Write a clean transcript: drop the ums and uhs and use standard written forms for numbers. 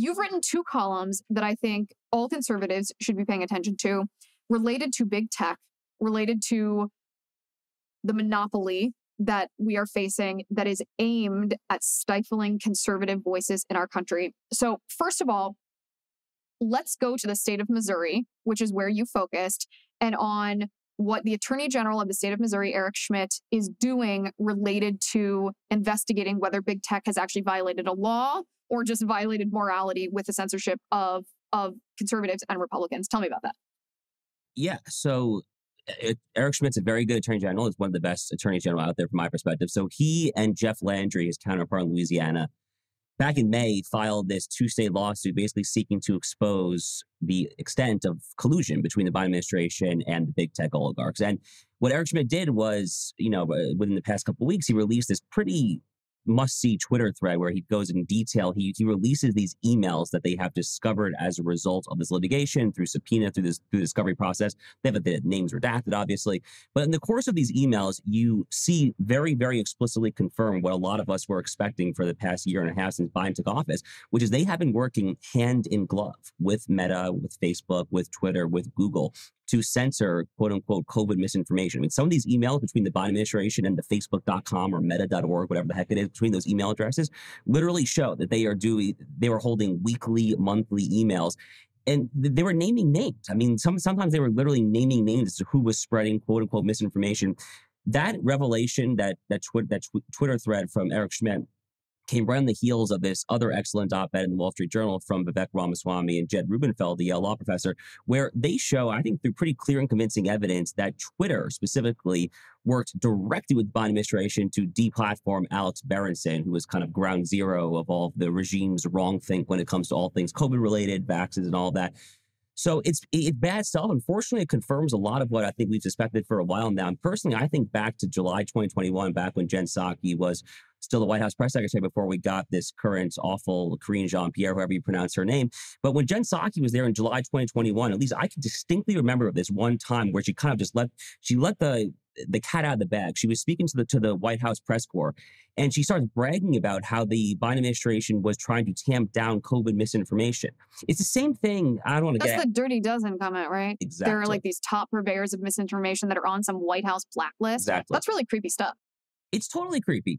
you've written two columns that I think all conservatives should be paying attention to, related to big tech, related to the monopoly that we are facing that is aimed at stifling conservative voices in our country. So first of all, let's go to the state of Missouri, which is where you focused, and on what the Attorney General of the state of Missouri, Eric Schmidt, is doing related to investigating whether big tech has actually violated a law or just violated morality with the censorship of conservatives and Republicans. Tell me about that. Yeah. So Eric Schmidt's a very good attorney general. He's one of the best attorneys general out there from my perspective. So he and Jeff Landry, his counterpart in Louisiana, back in May, filed this two-state lawsuit basically seeking to expose the extent of collusion between the Biden administration and the big tech oligarchs. And what Eric Schmidt did was, within the past couple of weeks, he released this pretty must-see Twitter thread where he goes in detail. He releases these emails that they have discovered as a result of this litigation through subpoena, through the discovery process. They have the names redacted, obviously. But in the course of these emails, you see very, very explicitly confirmed what a lot of us were expecting for the past year and a half since Biden took office, which is they have been working hand in glove with Meta, with Facebook, with Twitter, with Google to censor, quote unquote, COVID misinformation. I mean, some of these emails between the Biden administration and the Facebook.com or meta.org, whatever the heck it is, between those email addresses, literally show that they were holding weekly, monthly emails. And they were naming names. I mean, sometimes they were literally naming names as to who was spreading, quote unquote, misinformation. That revelation, that Twitter thread from Eric Schmidt came right on the heels of this other excellent op-ed in the Wall Street Journal from Vivek Ramaswamy and Jed Rubenfeld, the Yale law professor, where they show, I think through pretty clear and convincing evidence, that Twitter specifically worked directly with the Biden administration to deplatform Alex Berenson, who was kind of ground zero of all of the regime's wrongthink when it comes to all things COVID-related, vaccines and all that. So it's bad stuff. Unfortunately, it confirms a lot of what I think we've suspected for a while now. And personally, I think back to July 2021, back when Jen Psaki was still the White House press secretary before we got this current awful Karine Jean-Pierre, however you pronounce her name. But when Jen Psaki was there in July 2021, at least I can distinctly remember this one time where she kind of just let the cat out of the bag. She was speaking to the White House press corps, and she starts bragging about how the Biden administration was trying to tamp down COVID misinformation. It's the same thing. I don't want to get... That's the dirty dozen comment, right? Exactly. There are like these top purveyors of misinformation that are on some White House blacklist. Exactly. That's really creepy stuff. It's totally creepy.